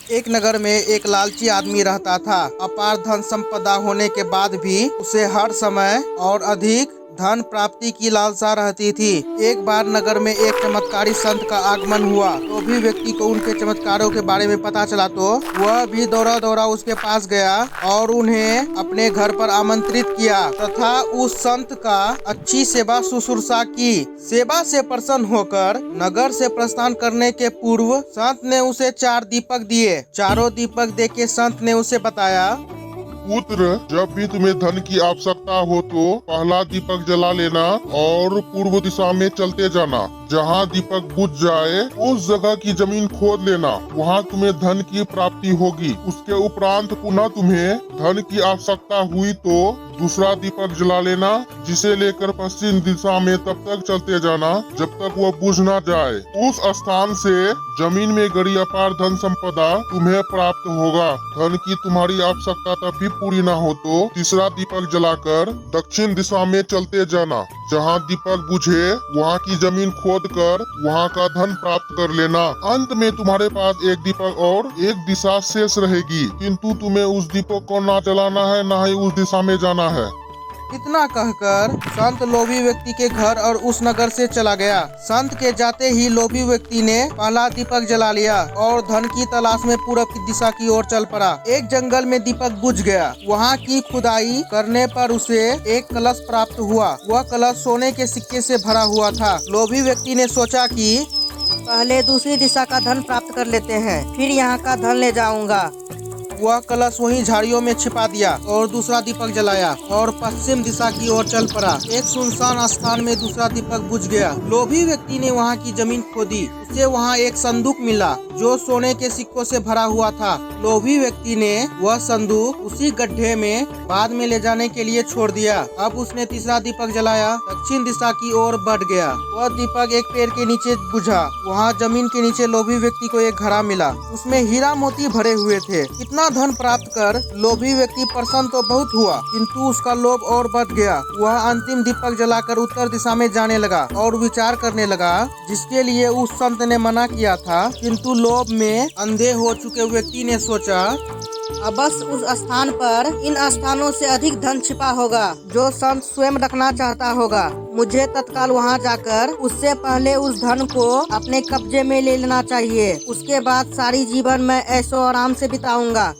एक नगर में एक लालची आदमी रहता था। अपार धन संपदा होने के बाद भी उसे हर समय और अधिक धन प्राप्ति की लालसा रहती थी। एक बार नगर में एक चमत्कारी संत का आगमन हुआ। तो भी व्यक्ति को उनके चमत्कारों के बारे में पता चला तो वह भी दौड़ा दौड़ा उसके पास गया और उन्हें अपने घर पर आमंत्रित किया तथा उस संत का अच्छी सेवा शुश्रूषा की। सेवा से प्रसन्न होकर नगर से प्रस्थान करने के पूर्व संत ने उसे 4 दीपक दिए। चारों दीपक देके संत ने उसे बताया, पुत्र, जब भी तुम्हें धन की आवश्यकता हो तो पहला दीपक जला लेना और पूर्व दिशा में चलते जाना। जहाँ दीपक बुझ जाए उस जगह की जमीन खोद लेना, वहाँ तुम्हें धन की प्राप्ति होगी। उसके उपरांत पुनः तुम्हें धन की आवश्यकता हुई तो दूसरा दीपक जला लेना, जिसे लेकर पश्चिम दिशा में तब तक चलते जाना जब तक वह बुझ न जाए। उस स्थान से जमीन में गड़ी अपार धन संपदा तुम्हें प्राप्त होगा। धन की तुम्हारी आवश्यकता तब भी पूरी न हो तो तीसरा दीपक जलाकर दक्षिण दिशा में चलते जाना। जहाँ दीपक बुझे वहाँ की जमीन खोद कर वहाँ का धन प्राप्त कर लेना। अंत में तुम्हारे पास एक दीपक और एक दिशा शेष रहेगी, किंतु तुम्हें उस दीपक को ना जलाना है, ना ही उस दिशा में जाना है। इतना कहकर संत लोभी व्यक्ति के घर और उस नगर से चला गया। संत के जाते ही लोभी व्यक्ति ने पहला दीपक जला लिया और धन की तलाश में पूरब की दिशा की ओर चल पड़ा। एक जंगल में दीपक बुझ गया। वहाँ की खुदाई करने पर उसे एक कलश प्राप्त हुआ। वह कलश सोने के सिक्के से भरा हुआ था। लोभी व्यक्ति ने सोचा कि पहले दूसरी दिशा का धन प्राप्त कर लेते हैं, फिर यहाँ का धन ले जाऊंगा। वह कलश वहीं झाड़ियों में छिपा दिया और दूसरा दीपक जलाया और पश्चिम दिशा की ओर चल पड़ा। एक सुनसान स्थान में दूसरा दीपक बुझ गया। लोभी व्यक्ति ने वहाँ की जमीन खोदी। उसे वहाँ एक संदूक मिला जो सोने के सिक्कों से भरा हुआ था। लोभी व्यक्ति ने वह संदूक उसी गड्ढे में बाद में ले जाने के लिए छोड़ दिया। अब उसने तीसरा दीपक जलाया, दक्षिण दिशा की ओर बढ़ गया। वह दीपक एक पेड़ के नीचे बुझा। वहाँ जमीन के नीचे लोभी व्यक्ति को एक घड़ा मिला। उसमें हीरा मोती भरे हुए थे। इतना धन प्राप्त कर लोभी व्यक्ति प्रसन्न तो बहुत हुआ, किंतु उसका लोभ और बढ़ गया। वह अंतिम दीपक जलाकर उत्तर दिशा में जाने लगा और विचार करने लगा, जिसके लिए उस संत ने मना किया था। किंतु लोभ में अंधे हो चुके व्यक्ति ने सोचा, अब बस उस स्थान पर इन स्थानों से अधिक धन छिपा होगा जो संत स्वयं रखना चाहता होगा। मुझे तत्काल वहां जाकर उससे पहले उस धन को अपने कब्जे में ले लेना चाहिए। उसके बाद सारी जीवन मैं ऐशो आराम से बिताऊंगा।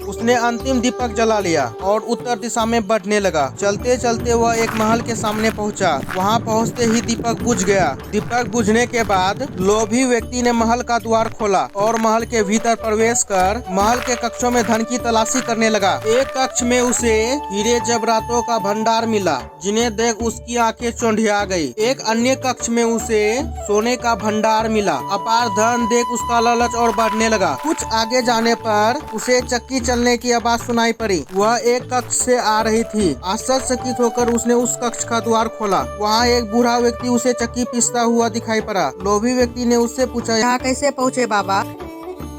उसने अंतिम दीपक जला लिया और उत्तर दिशा में बढ़ने लगा। चलते चलते वह एक महल के सामने पहुंचा। वहां पहुंचते ही दीपक बुझ गया। दीपक बुझने के बाद लोभी व्यक्ति ने महल का द्वार खोला और महल के भीतर प्रवेश कर महल के कक्षों में धन की तलाशी करने लगा। एक कक्ष में उसे हीरे जवाहरातों का भंडार मिला, जिन्हें देख उसकी आंखें चौंधिया गई। एक अन्य कक्ष में उसे सोने का भंडार मिला। अपार धन देख उसका लालच और बढ़ने लगा। कुछ आगे जाने पर उसे चक्की चलने की आवाज सुनाई पड़ी। वह एक कक्ष से आ रही थी। आश्चर्यचकित होकर उसने उस कक्ष का द्वार खोला। वहाँ एक बूढ़ा व्यक्ति उसे चक्की पीसता हुआ दिखाई पड़ा। लोभी व्यक्ति ने उससे पूछा, यहाँ कैसे पहुँचे बाबा?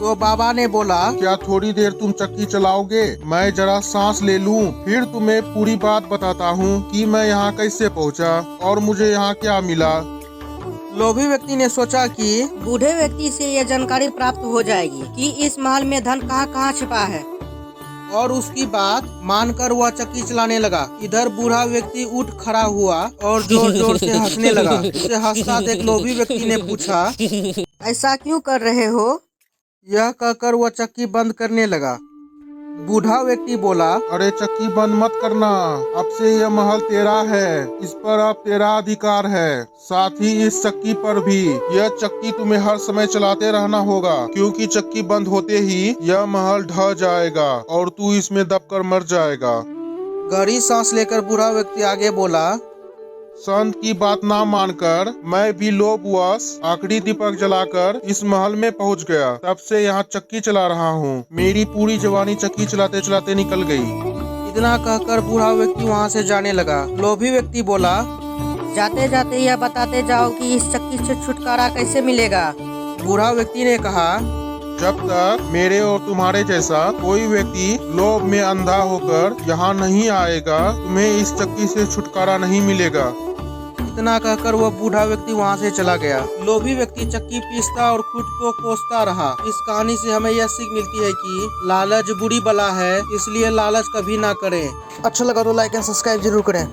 तो बाबा ने बोला, क्या थोड़ी देर तुम चक्की चलाओगे? मैं जरा सांस ले लूं, फिर तुम्हें पूरी बात बताता हूँ कि मैं यहाँ कैसे पहुँचा और मुझे यहाँ क्या मिला। लोभी व्यक्ति ने सोचा कि बूढ़े व्यक्ति से यह जानकारी प्राप्त हो जाएगी कि इस महल में धन कहाँ छिपा है, और उसकी बात मानकर वह चक्की चलाने लगा। इधर बूढ़ा व्यक्ति उठ खड़ा हुआ और जोर जोर से हंसने लगा। उसे हंसता देख लोभी व्यक्ति ने पूछा, ऐसा क्यों कर रहे हो? यह कहकर वह चक्की बंद करने लगा। बूढ़ा व्यक्ति बोला, अरे चक्की बंद मत करना, अब से यह महल तेरा है। इस पर अब तेरा अधिकार है, साथ ही इस चक्की पर भी। यह चक्की तुम्हें हर समय चलाते रहना होगा, क्योंकि चक्की बंद होते ही यह महल ढह जाएगा और तू इसमें दबकर मर जाएगा। गहरी सांस लेकर बूढ़ा व्यक्ति आगे बोला, संत की बात ना मानकर मैं भी लोभवश आखिरी दीपक जलाकर इस महल में पहुंच गया। तब से यहाँ चक्की चला रहा हूँ। मेरी पूरी जवानी चक्की चलाते चलाते निकल गई। इतना कहकर बूढ़ा व्यक्ति वहाँ से जाने लगा। लोभी व्यक्ति बोला, जाते जाते यह बताते जाओ कि इस चक्की से छुटकारा कैसे मिलेगा। बूढ़ा व्यक्ति ने कहा, जब तक मेरे और तुम्हारे जैसा कोई व्यक्ति लोभ में अंधा होकर यहाँ नहीं आएगा, तुम्हें इस चक्की से छुटकारा नहीं मिलेगा। इतना कहकर वह बूढ़ा व्यक्ति वहाँ से चला गया। लोभी व्यक्ति चक्की पीसता और खुद को कोसता रहा। इस कहानी से हमें यह सीख मिलती है कि लालच बुरी बला है, इसलिए लालच कभी ना करें। अच्छा लगा तो लाइक एंड सब्सक्राइब जरूर करें।